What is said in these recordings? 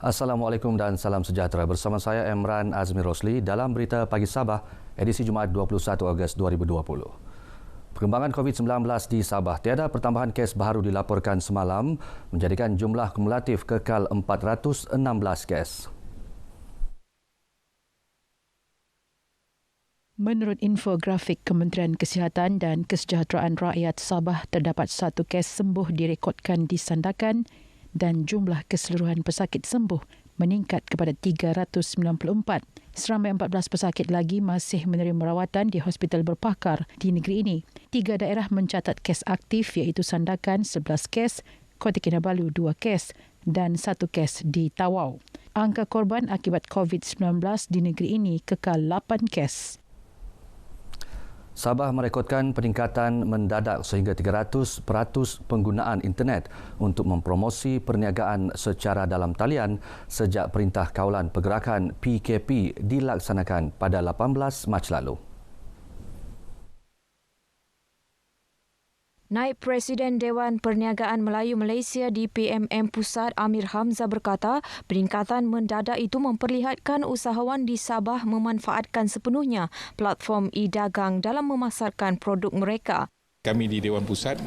Assalamualaikum dan salam sejahtera. Bersama saya Emran Azmi Rosli dalam Berita Pagi Sabah, edisi Jumaat 21 Ogos 2020. Perkembangan COVID-19 di Sabah, tiada pertambahan kes baru dilaporkan semalam, menjadikan jumlah kumulatif kekal 416 kes. Menurut infografik Kementerian Kesihatan dan Kesejahteraan Rakyat Sabah, terdapat 1 kes sembuh direkodkan di Sandakan dan jumlah keseluruhan pesakit sembuh meningkat kepada 394. Seramai 14 pesakit lagi masih menerima rawatan di hospital berpakar di negeri ini. 3 daerah mencatat kes aktif iaitu Sandakan 11 kes, Kota Kinabalu 2 kes dan 1 kes di Tawau. Angka korban akibat COVID-19 di negeri ini kekal 8 kes. Sabah merekodkan peningkatan mendadak sehingga 300% penggunaan internet untuk mempromosi perniagaan secara dalam talian sejak Perintah Kawalan Pergerakan PKP dilaksanakan pada 18 Mac lalu. Naib Presiden Dewan Perniagaan Melayu Malaysia di PMM Pusat Amir Hamzah berkata, peningkatan mendadak itu memperlihatkan usahawan di Sabah memanfaatkan sepenuhnya platform e-dagang dalam memasarkan produk mereka. Kami di Dewan Pusat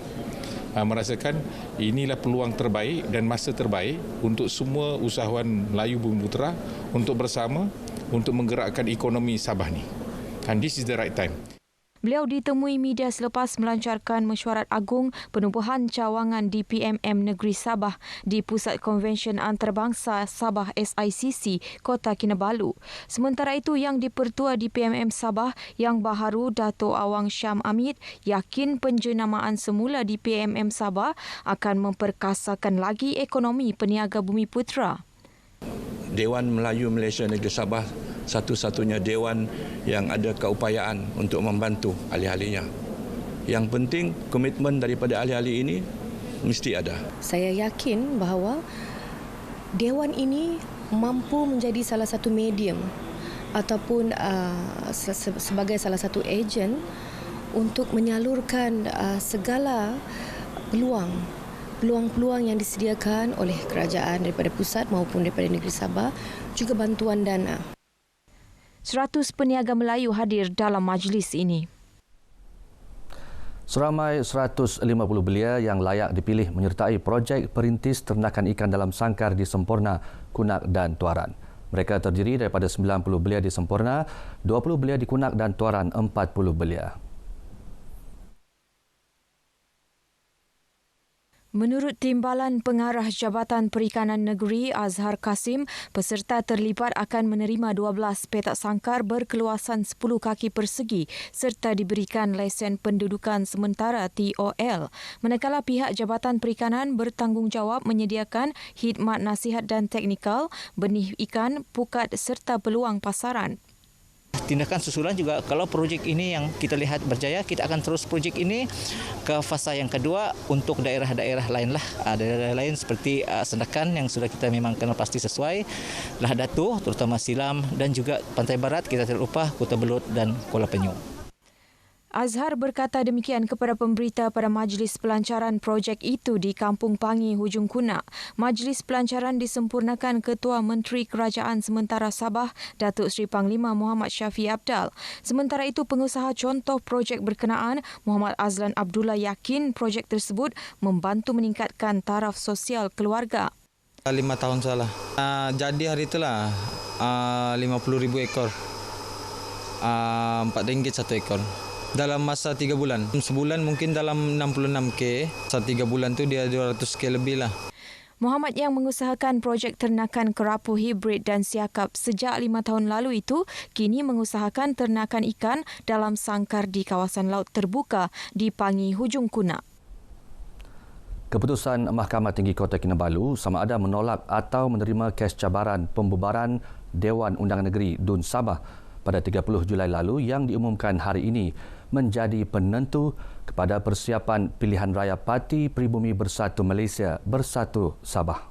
merasakan inilah peluang terbaik dan masa terbaik untuk semua usahawan Melayu Bumi Putera untuk bersama untuk menggerakkan ekonomi Sabah ni. And this is the right time. Beliau ditemui media selepas melancarkan mesyuarat agung penubuhan cawangan di PMM Negeri Sabah di Pusat Konvensyen Antarabangsa Sabah SICC, Kota Kinabalu. Sementara itu, yang dipertua di PMM Sabah yang baharu Dato' Awang Syam Amit yakin penjenamaan semula di PMM Sabah akan memperkasakan lagi ekonomi peniaga Bumi Putera. Dewan Melayu Malaysia Negeri Sabah satu-satunya dewan yang ada keupayaan untuk membantu ahli-ahlinya. Yang penting komitmen daripada ahli-ahli ini mesti ada. Saya yakin bahawa dewan ini mampu menjadi salah satu medium ataupun sebagai salah satu ejen untuk menyalurkan segala peluang-peluang yang disediakan oleh kerajaan daripada pusat maupun daripada negeri Sabah, juga bantuan dana. 100 peniaga Melayu hadir dalam majlis ini. Seramai 150 belia yang layak dipilih menyertai projek perintis ternakan ikan dalam sangkar di Semporna, Kunak dan Tuaran. Mereka terdiri daripada 90 belia di Semporna, 20 belia di Kunak dan Tuaran 40 belia. Menurut Timbalan Pengarah Jabatan Perikanan Negeri Azhar Kasim, peserta terlibat akan menerima 12 petak sangkar berkeluasan 10 kaki persegi serta diberikan lesen pendudukan sementara TOL. Manakala pihak Jabatan Perikanan bertanggungjawab menyediakan khidmat nasihat dan teknikal, benih ikan, pukat serta peluang pasaran. Tindakan susulan juga, kalau projek ini yang kita lihat berjaya, kita akan terus projek ini ke fasa yang kedua untuk daerah-daerah lain lah. Daerah lain seperti Sandakan yang sudah kita memang kenal pasti sesuai, Lah Datu terutama Silam dan juga Pantai Barat kita tidak lupa Kota Belud dan Kuala Penyu. Azhar berkata demikian kepada pemberita pada majlis pelancaran projek itu di Kampung Pangi, Hujung Kunak. Majlis pelancaran disempurnakan Ketua Menteri Kerajaan Sementara Sabah, Datuk Seri Panglima Muhammad Syafiee Apdal. Sementara itu, pengusaha contoh projek berkenaan, Muhammad Azlan Abdullah yakin projek tersebut membantu meningkatkan taraf sosial keluarga. 5 tahun salah. Jadi hari itulah 50,000 ekor. RM4 satu ekor. Dalam masa 3 bulan. Sebulan mungkin dalam 66K. 3 bulan tu dia 200K lebih lah. Muhammad yang mengusahakan projek ternakan kerapu hibrid dan siakap sejak 5 tahun lalu itu, kini mengusahakan ternakan ikan dalam sangkar di kawasan laut terbuka di Pangi, Hujung Kunak. Keputusan Mahkamah Tinggi Kota Kinabalu sama ada menolak atau menerima kes cabaran pembubaran Dewan Undangan Negeri DUN Sabah pada 30 Julai lalu yang diumumkan hari ini menjadi penentu kepada persiapan pilihan raya Parti Pribumi Bersatu Malaysia Bersatu Sabah.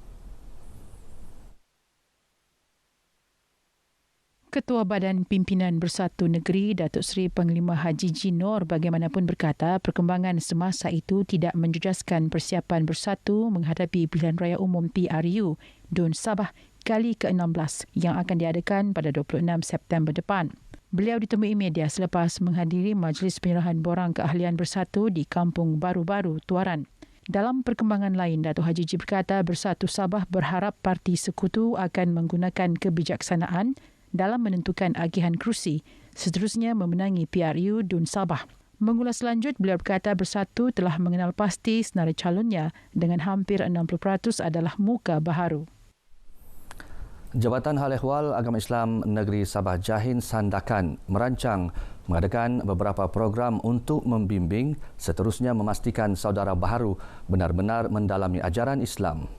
Ketua Badan Pimpinan Bersatu Negeri, Datuk Seri Panglima Haji Jinor bagaimanapun berkata perkembangan semasa itu tidak menjejaskan persiapan bersatu menghadapi pilihan raya umum PRU DUN Sabah kali ke-16 yang akan diadakan pada 26 September depan. Beliau ditemui media selepas menghadiri majlis penyerahan borang keahlian bersatu di Kampung Baru-Baru, Tuaran. Dalam perkembangan lain, Datuk Haji Ji berkata Bersatu Sabah berharap parti sekutu akan menggunakan kebijaksanaan dalam menentukan agihan kerusi, seterusnya memenangi PRU Dun Sabah. Mengulas lanjut, beliau berkata Bersatu telah mengenal pasti senarai calonnya dengan hampir 60% adalah muka baharu. Jabatan Hal Ehwal Agama Islam Negeri Sabah Jahin Sandakan merancang mengadakan beberapa program untuk membimbing seterusnya memastikan saudara baharu benar-benar mendalami ajaran Islam.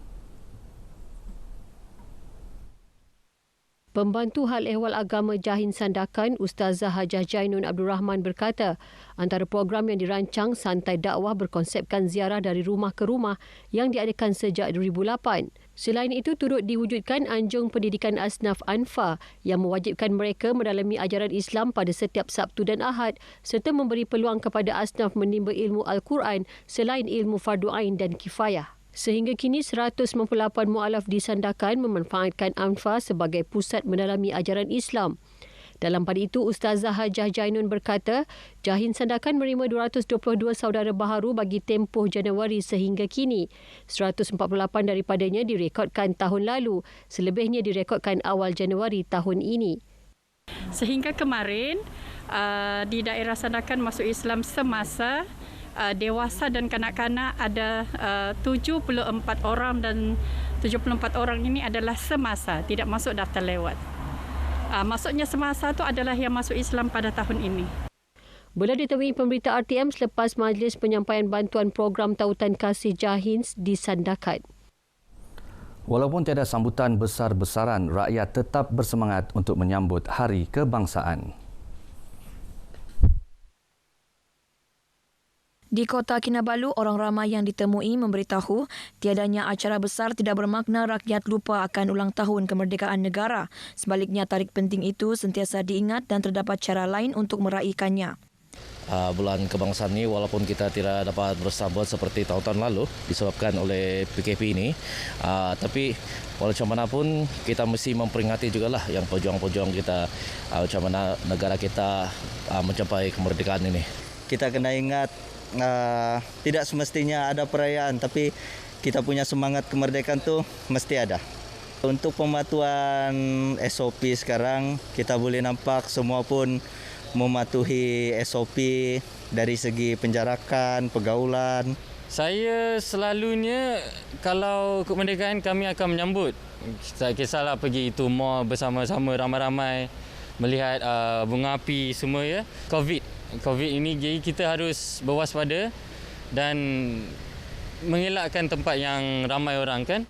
Pembantu Hal Ehwal Agama Jahin Sandakan, Ustazah Hajah Jainun Abdul Rahman berkata, antara program yang dirancang Santai Dakwah berkonsepkan ziarah dari rumah ke rumah yang diadakan sejak 2008. Selain itu, turut diwujudkan anjung pendidikan asnaf Anfa yang mewajibkan mereka mendalami ajaran Islam pada setiap Sabtu dan Ahad serta memberi peluang kepada asnaf menimba ilmu Al-Quran selain ilmu fardu ain dan kifayah. Sehingga kini 198 mu'alaf di Sandakan memanfaatkan Anfa sebagai pusat mendalami ajaran Islam. Dalam pada itu, Ustazah Hajah Jainun berkata, Jahin Sandakan menerima 222 saudara baharu bagi tempoh Januari sehingga kini. 148 daripadanya direkodkan tahun lalu, selebihnya direkodkan awal Januari tahun ini. Sehingga kemarin, di daerah Sandakan masuk Islam semasa, dewasa dan kanak-kanak ada 74 orang dan 74 orang ini adalah semasa, tidak masuk daftar lewat. Maksudnya semasa itu adalah yang masuk Islam pada tahun ini. Beliau ditemui pemberita RTM selepas majlis penyampaian bantuan program tautan kasih Jahin di Sandakan. Walaupun tiada sambutan besar-besaran, rakyat tetap bersemangat untuk menyambut Hari Kebangsaan. Di Kota Kinabalu, orang ramai yang ditemui memberitahu tiadanya acara besar tidak bermakna rakyat lupa akan ulang tahun kemerdekaan negara. Sebaliknya, tarikh penting itu sentiasa diingat dan terdapat cara lain untuk meraihkannya. Bulan kebangsaan ini walaupun kita tidak dapat bersambut seperti tahun-tahun lalu disebabkan oleh PKP ini, tapi walaupun mana pun kita mesti memperingati jugalah yang pejuang-pejuang kita, macam mana negara kita mencapai kemerdekaan ini. Kita kena ingat tidak semestinya ada perayaan, tapi kita punya semangat kemerdekaan tu mesti ada. Untuk pematuhan SOP sekarang, kita boleh nampak semua pun mematuhi SOP dari segi penjarakan, pergaulan. Saya selalunya kalau kemerdekaan kami akan menyambut. Tak kisahlah pergi itu mall bersama-sama ramai-ramai, melihat bunga api semua ya. COVID ini, jadi kita harus berwaspada dan mengelakkan tempat yang ramai orang kan.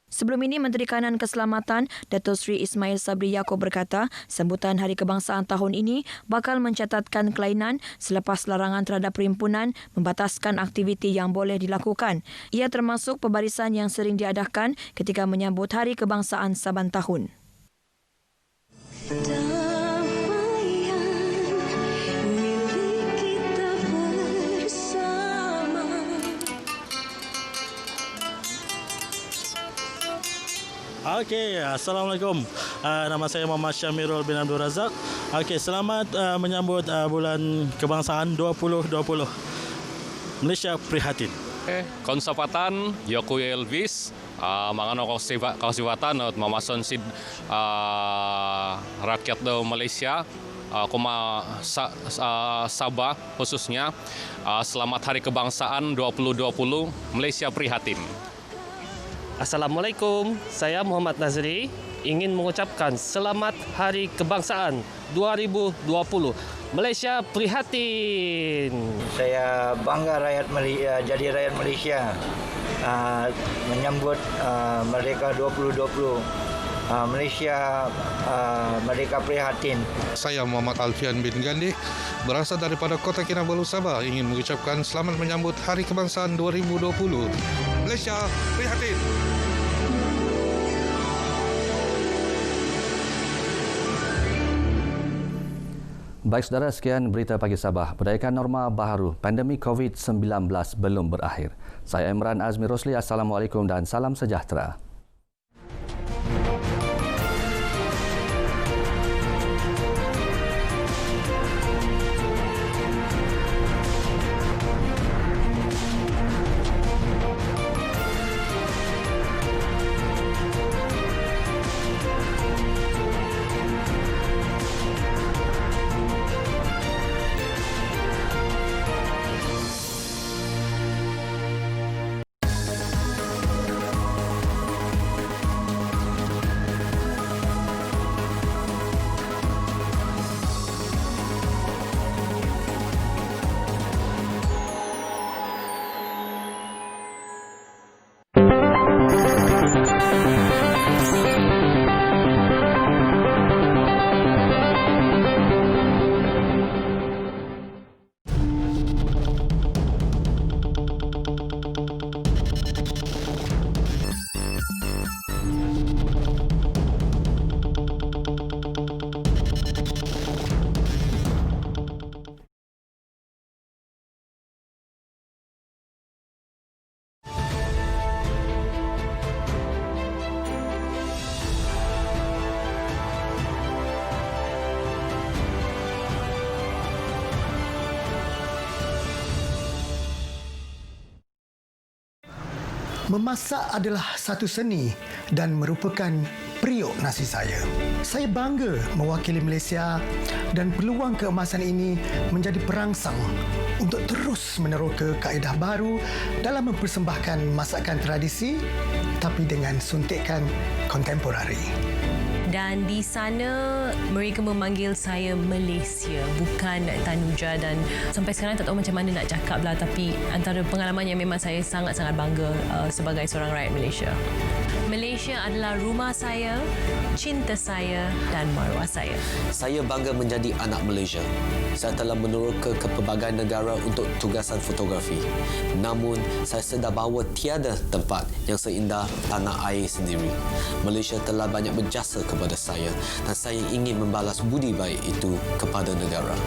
Sebelum ini, Menteri Kanan Keselamatan Datuk Seri Ismail Sabri Yaakob berkata sambutan Hari Kebangsaan tahun ini bakal mencatatkan kelainan selepas larangan terhadap perhimpunan membataskan aktiviti yang boleh dilakukan. Ia termasuk pembarisan yang sering diadakan ketika menyambut Hari Kebangsaan saban tahun. Okey, Assalamualaikum. Nama saya Muhammad Syamirul bin Abdul Razak. Okey, selamat menyambut bulan kebangsaan 2020. Malaysia prihatin. Konsapatan Yoko Elvis, mangano kausifatan at mamason si rakyat do Malaysia, Sabah khususnya, selamat Hari Kebangsaan 2020, Malaysia prihatin. Assalamualaikum, saya Muhammad Nazri ingin mengucapkan selamat Hari Kebangsaan 2020. Malaysia prihatin. Saya bangga jadi rakyat Malaysia menyambut Merdeka 2020. Malaysia Merdeka prihatin. Saya Muhammad Alfian bin Gandhi, berasal daripada Kota Kinabalu, Sabah, ingin mengucapkan selamat menyambut Hari Kebangsaan 2020. Malaysia prihatin. Baik saudara, sekian berita pagi Sabah. Berdayakan norma baharu, pandemik COVID-19 belum berakhir. Saya Imran Azmi Rosli, Assalamualaikum dan salam sejahtera. Memasak adalah satu seni dan merupakan periuk nasi saya. Saya bangga mewakili Malaysia dan peluang keemasan ini menjadi perangsang untuk terus meneroka kaedah baru dalam mempersembahkan masakan tradisi tapi dengan suntikan kontemporari. Dan di sana mereka memanggil saya Malaysia, bukan Tanuja, dan sampai sekarang tak tahu macam mana nak cakap lah, tapi antara pengalaman yang memang saya sangat-sangat bangga sebagai seorang rakyat Malaysia. Malaysia adalah rumah saya, cinta saya dan maruah saya. Saya bangga menjadi anak Malaysia. Saya telah meneroka ke pelbagai negara untuk tugasan fotografi. Namun, saya sedar bahawa tiada tempat yang seindah tanah air sendiri. Malaysia telah banyak berjasa kepada saya dan saya ingin membalas budi baik itu kepada negara.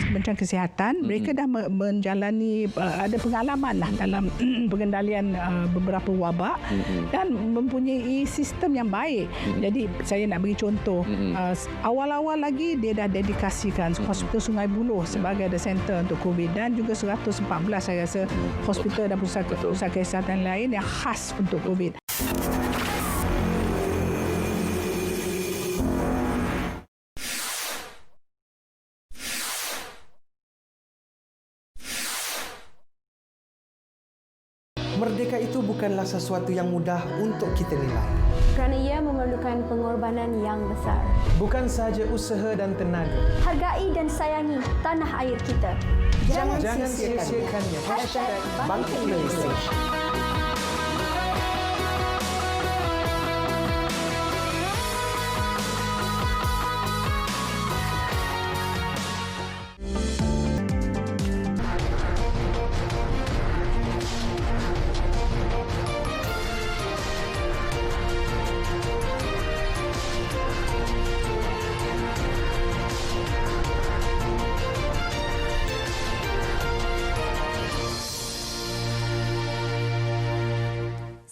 Kementerian Kesihatan, mereka dah menjalani ada pengalaman lah dalam pengendalian beberapa wabak dan mempunyai sistem yang baik. Jadi saya nak bagi contoh, awal-awal lagi dia dah dedikasikan Hospital Sungai Buloh sebagai the center untuk COVID, dan juga 114 saya rasa hospital dan pusat kesihatan lain yang khas untuk COVID. Merdeka itu bukanlah sesuatu yang mudah untuk kita nilai. Kerana ia memerlukan pengorbanan yang besar. Bukan sahaja usaha dan tenaga. Hargai dan sayangi tanah air kita. Jangan sia-siakannya. #Bangkit Malaysia.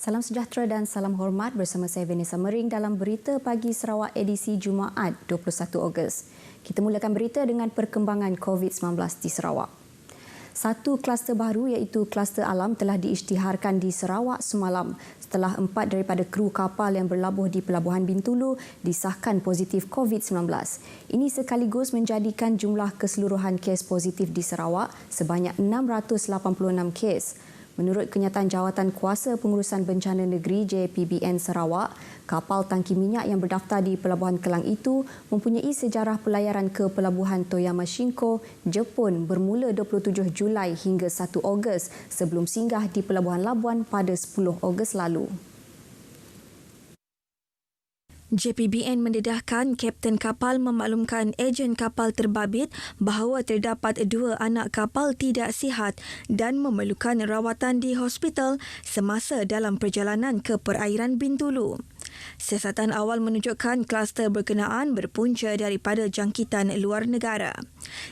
Salam sejahtera dan salam hormat, bersama saya Vanessa Mering dalam Berita Pagi Sarawak edisi Jumaat 21 Ogos. Kita mulakan berita dengan perkembangan COVID-19 di Sarawak. Satu kluster baru iaitu kluster alam telah diisytiharkan di Sarawak semalam setelah 4 daripada kru kapal yang berlabuh di Pelabuhan Bintulu disahkan positif COVID-19. Ini sekaligus menjadikan jumlah keseluruhan kes positif di Sarawak sebanyak 686 kes. Menurut kenyataan Jawatan Kuasa Pengurusan Bencana Negeri JPBN Sarawak, kapal tangki minyak yang berdaftar di Pelabuhan Kelang itu mempunyai sejarah pelayaran ke Pelabuhan Toyama Shinko, Jepun bermula 27 Julai hingga 1 Ogos sebelum singgah di Pelabuhan Labuan pada 10 Ogos lalu. JPBN mendedahkan kapten kapal memaklumkan ejen kapal terbabit bahawa terdapat 2 anak kapal tidak sihat dan memerlukan rawatan di hospital semasa dalam perjalanan ke perairan Bintulu. Siasatan awal menunjukkan kluster berkenaan berpunca daripada jangkitan luar negara.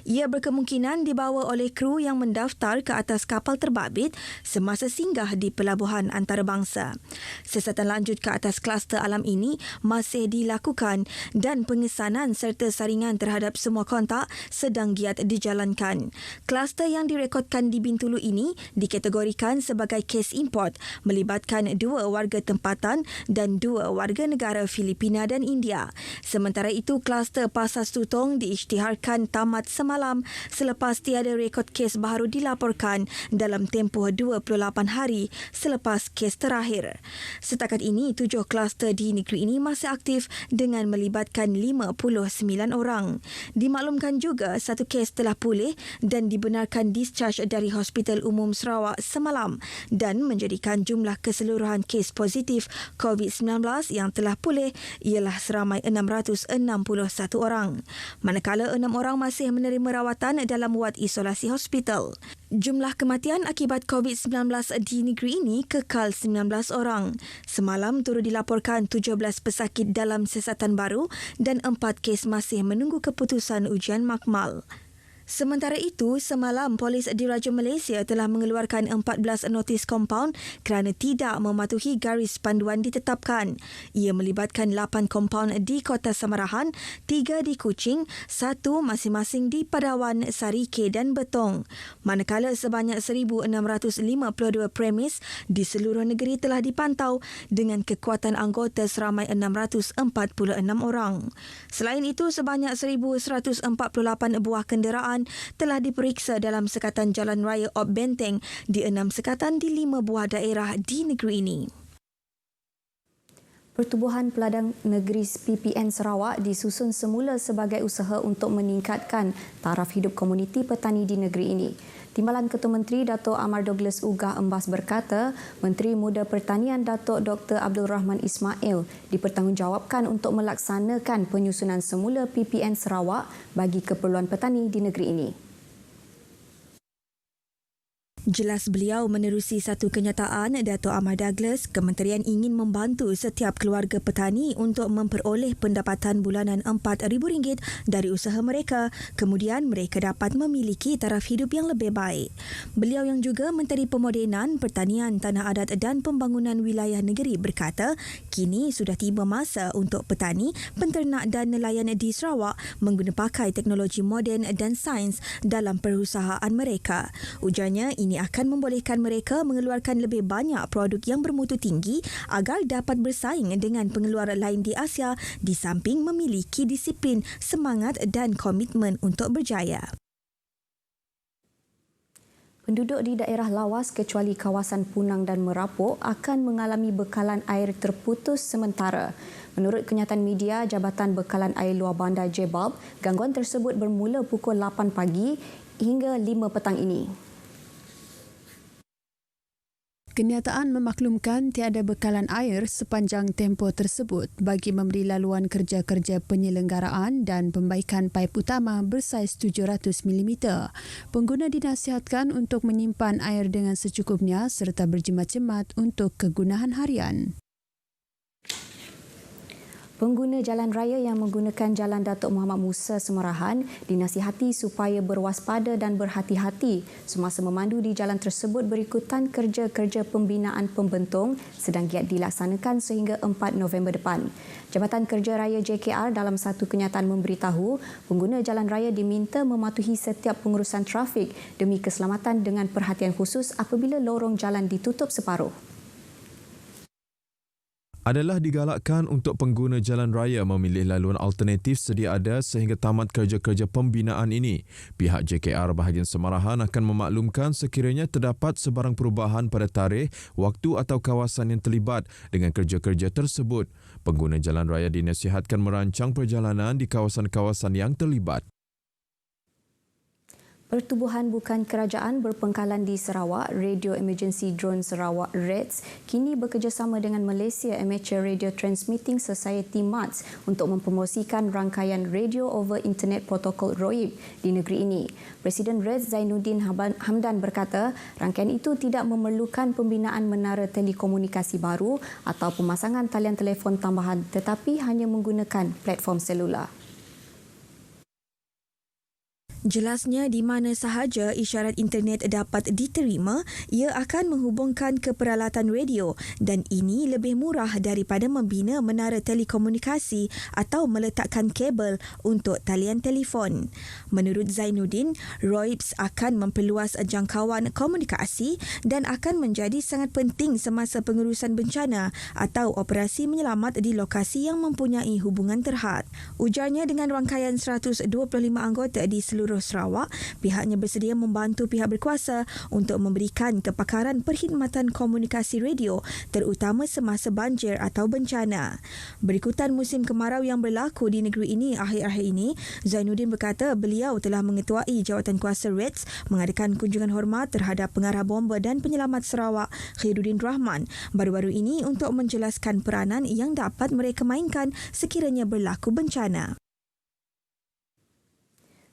Ia berkemungkinan dibawa oleh kru yang mendaftar ke atas kapal terbabit semasa singgah di pelabuhan antarabangsa. Siasatan lanjut ke atas kluster alam ini masih dilakukan dan pengesanan serta saringan terhadap semua kontak sedang giat dijalankan. Kluster yang direkodkan di Bintulu ini dikategorikan sebagai kes import melibatkan 2 warga tempatan dan 2 warga negara Filipina dan India. Sementara itu, kluster Pasar Sutong diisytiharkan tamat semalam selepas tiada rekod kes baru dilaporkan dalam tempoh 28 hari selepas kes terakhir. Setakat ini, 7 kluster di negeri ini masih aktif dengan melibatkan 59 orang. Dimaklumkan juga 1 kes telah pulih dan dibenarkan discharge dari Hospital Umum Sarawak semalam dan menjadikan jumlah keseluruhan kes positif COVID-19 yang telah pulih ialah seramai 661 orang. Manakala 6 orang masih menerima rawatan dalam wad isolasi hospital. Jumlah kematian akibat COVID-19 di negeri ini kekal 19 orang. Semalam turut dilaporkan 17 pesakit dalam siasatan baru dan 4 kes masih menunggu keputusan ujian makmal. Sementara itu, semalam polis Diraja Malaysia telah mengeluarkan 14 notis kompaun kerana tidak mematuhi garis panduan ditetapkan. Ia melibatkan 8 kompaun di Kota Samarahan, 3 di Kuching, 1 masing-masing di Padawan, Sarike dan Betong. Manakala sebanyak 1,652 premis di seluruh negeri telah dipantau dengan kekuatan anggota seramai 646 orang. Selain itu, sebanyak 1,148 buah kenderaan telah diperiksa dalam sekatan Jalan Raya Op Benteng di 6 sekatan di 5 buah daerah di negeri ini. Pertubuhan Peladang Negeri PPN Sarawak disusun semula sebagai usaha untuk meningkatkan taraf hidup komuniti petani di negeri ini. Timbalan Ketua Menteri Dato' Amar Douglas Ugah Embas berkata, Menteri Muda Pertanian Dato' Dr. Abdul Rahman Ismail dipertanggungjawabkan untuk melaksanakan penyusunan semula PPN Sarawak bagi keperluan petani di negeri ini. Jelas beliau menerusi satu kenyataan Dato' Amar Douglas, kementerian ingin membantu setiap keluarga petani untuk memperoleh pendapatan bulanan RM4,000 dari usaha mereka. Kemudian mereka dapat memiliki taraf hidup yang lebih baik. Beliau yang juga Menteri Pemodenan, Pertanian, Tanah Adat dan Pembangunan Wilayah Negeri berkata, kini sudah tiba masa untuk petani, penternak dan nelayan di Sarawak mengguna pakai teknologi moden dan sains dalam perusahaan mereka. Ujarnya, ini akan membolehkan mereka mengeluarkan lebih banyak produk yang bermutu tinggi agar dapat bersaing dengan pengeluar lain di Asia di samping memiliki disiplin, semangat dan komitmen untuk berjaya. Penduduk di daerah lawas kecuali kawasan Punang dan Merapuk akan mengalami bekalan air terputus sementara. Menurut kenyataan media Jabatan Bekalan Air Luar Bandar Jebab, gangguan tersebut bermula pukul 8 pagi hingga 5 petang ini. Kenyataan memaklumkan tiada bekalan air sepanjang tempoh tersebut bagi memberi laluan kerja-kerja penyelenggaraan dan pembaikan paip utama bersaiz 700 mm. Pengguna dinasihatkan untuk menyimpan air dengan secukupnya serta berjimat-jimat untuk kegunaan harian. Pengguna jalan raya yang menggunakan Jalan Datuk Muhammad Musa Semarahan dinasihati supaya berwaspada dan berhati-hati semasa memandu di jalan tersebut berikutan kerja-kerja pembinaan pembentong sedang giat dilaksanakan sehingga 4 November depan. Jabatan Kerja Raya JKR dalam satu kenyataan memberitahu pengguna jalan raya diminta mematuhi setiap pengurusan trafik demi keselamatan dengan perhatian khusus apabila lorong jalan ditutup separuh. Adalah digalakkan untuk pengguna jalan raya memilih laluan alternatif sedia ada sehingga tamat kerja-kerja pembinaan ini. Pihak JKR bahagian Semarahan akan memaklumkan sekiranya terdapat sebarang perubahan pada tarikh, waktu atau kawasan yang terlibat dengan kerja-kerja tersebut. Pengguna jalan raya dinasihatkan merancang perjalanan di kawasan-kawasan yang terlibat. Pertubuhan bukan kerajaan berpangkalan di Sarawak, Radio Emergency Drone Sarawak REDS, kini bekerjasama dengan Malaysia Amateur Radio Transmitting Society MATS untuk mempromosikan rangkaian Radio over Internet Protokol ROIP di negeri ini. Presiden REDS Zainuddin Hamdan berkata, rangkaian itu tidak memerlukan pembinaan menara telekomunikasi baru atau pemasangan talian telefon tambahan tetapi hanya menggunakan platform selular. Jelasnya di mana sahaja isyarat internet dapat diterima, ia akan menghubungkan ke peralatan radio dan ini lebih murah daripada membina menara telekomunikasi atau meletakkan kabel untuk talian telefon. Menurut Zainuddin, ROIPS akan memperluas jangkauan komunikasi dan akan menjadi sangat penting semasa pengurusan bencana atau operasi menyelamat di lokasi yang mempunyai hubungan terhad. Ujarnya dengan rangkaian 125 anggota di seluruh Sarawak, pihaknya bersedia membantu pihak berkuasa untuk memberikan kepakaran perkhidmatan komunikasi radio terutama semasa banjir atau bencana. Berikutan musim kemarau yang berlaku di negeri ini akhir-akhir ini, Zainuddin berkata beliau telah mengetuai jawatan kuasa REDS mengadakan kunjungan hormat terhadap pengarah bomba dan penyelamat Sarawak Khairuddin Rahman baru-baru ini untuk menjelaskan peranan yang dapat mereka mainkan sekiranya berlaku bencana.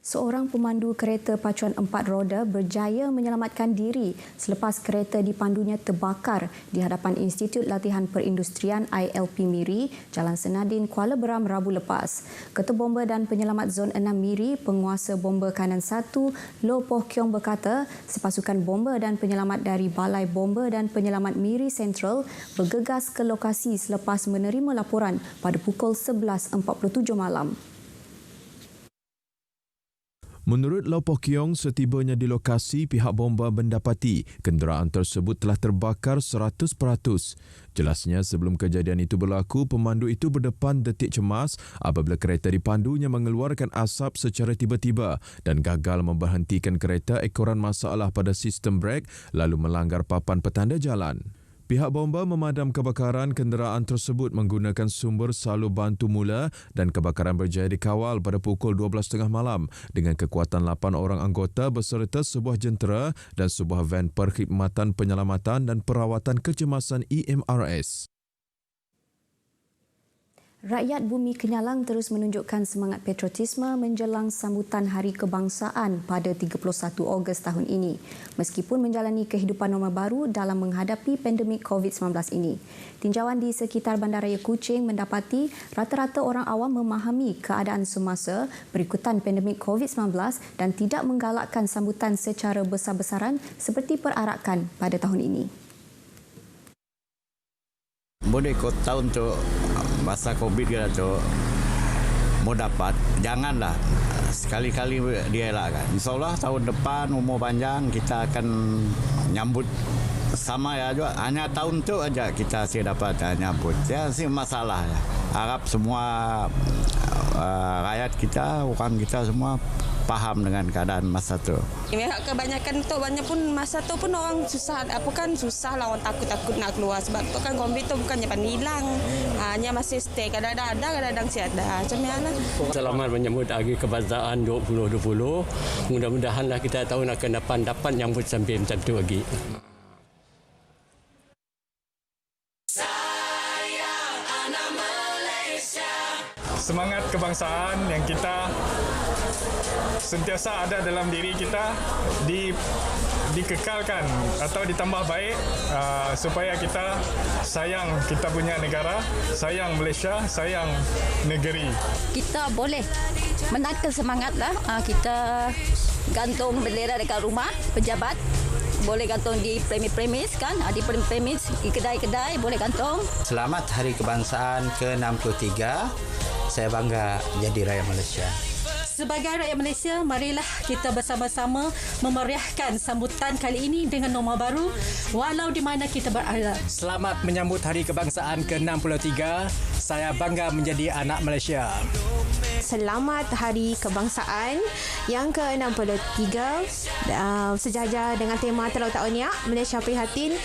Seorang pemandu kereta pacuan 4 roda berjaya menyelamatkan diri selepas kereta dipandunya terbakar di hadapan Institut Latihan Perindustrian ILP Miri, Jalan Senadin, Kuala Beram, Rabu lepas. Ketua Bomba dan Penyelamat Zon 6 Miri, Penguasa Bomba Kanan 1, Loh Poh Kiong berkata, sepasukan bomba dan penyelamat dari Balai Bomba dan Penyelamat Miri Sentral bergegas ke lokasi selepas menerima laporan pada pukul 11.47 malam. Menurut Loh Poh Kiong, setibanya di lokasi, pihak bomba mendapati kenderaan tersebut telah terbakar 100%. Jelasnya, sebelum kejadian itu berlaku, pemandu itu berdepan detik cemas apabila kereta dipandunya mengeluarkan asap secara tiba-tiba dan gagal memberhentikan kereta ekoran masalah pada sistem brek lalu melanggar papan petanda jalan. Pihak bomba memadam kebakaran kenderaan tersebut menggunakan sumber salur bantu mula dan kebakaran berjaya dikawal pada pukul 12.30 malam dengan kekuatan 8 orang anggota beserta sebuah jentera dan sebuah van perkhidmatan penyelamatan dan perawatan kecemasan EMRS. Rakyat Bumi Kenyalang terus menunjukkan semangat patriotisme menjelang sambutan Hari Kebangsaan pada 31 Ogos tahun ini, meskipun menjalani kehidupan normal baru dalam menghadapi pandemik COVID-19 ini. Tinjauan di sekitar Bandaraya Kuching mendapati rata-rata orang awam memahami keadaan semasa berikutan pandemik COVID-19 dan tidak menggalakkan sambutan secara besar-besaran seperti perarakan pada tahun ini. Boleh kau tahu untuk masa COVID kita tu mau dapat, janganlah sekali-kali dielakkan. InsyaAllah tahun depan umur panjang kita akan nyambut sama ya juga. Hanya tahun tu aja kita dapat nyambut. Ya sih masalah. Harap semua rakyat kita, orang kita semua paham dengan keadaan masa tu. Kebanyakan tu banyak pun masa tu pun orang susah, susah lah, orang takut nak keluar sebab tu kan COVID tu bukannya hilang, hanya masih stay kadang-kadang ada, kadang-kadang tiada. Macam mana? Selamat menyambut Hari Kebangsaan 2020. Mudah-mudahanlah kita tahun akan dapat nyambut sampai macam tu lagi. Semangat kebangsaan yang kita sentiasa ada dalam diri kita dikekalkan atau ditambah baik supaya kita sayang kita punya negara, sayang Malaysia, sayang negeri. Kita boleh menangkan semangatlah, kita gantung bendera dekat rumah pejabat, boleh gantung di premis-premis kan, di premis, di kedai-kedai boleh gantung. Selamat Hari Kebangsaan ke-63. Saya bangga jadi rakyat Malaysia. Sebagai rakyat Malaysia, marilah kita bersama-sama memeriahkan sambutan kali ini dengan norma baru walau di mana kita berada. Selamat menyambut Hari Kebangsaan ke-63. Saya bangga menjadi anak Malaysia. Selamat Hari Kebangsaan yang ke-63. Sejajar dengan tema Terlalu Tak Oniak, Malaysia Prihatin.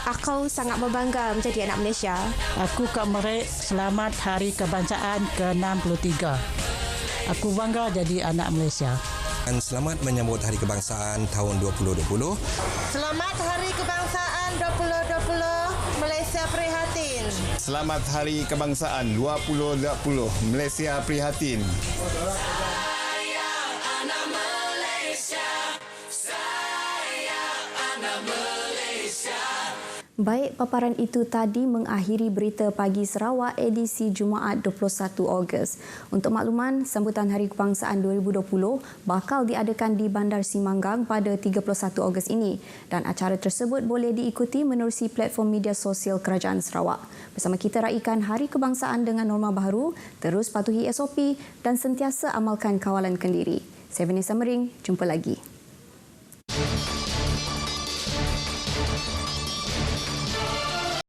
Aku sangat berbangga menjadi anak Malaysia. Aku Kak Merik, selamat Hari Kebangsaan ke-63. Aku bangga jadi anak Malaysia. Dan selamat menyambut Hari Kebangsaan tahun 2020. Selamat Hari Kebangsaan 2020, Malaysia Prihatin. Selamat Hari Kebangsaan 2020, Malaysia Prihatin. Baik, paparan itu tadi mengakhiri Berita Pagi Sarawak edisi Jumaat 21 Ogos. Untuk makluman, sambutan Hari Kebangsaan 2020 bakal diadakan di Bandar Simanggang pada 31 Ogos ini dan acara tersebut boleh diikuti menerusi platform media sosial Kerajaan Sarawak. Bersama kita raikan Hari Kebangsaan dengan norma baru, terus patuhi SOP dan sentiasa amalkan kawalan kendiri. Saya Vanessa Mering, jumpa lagi.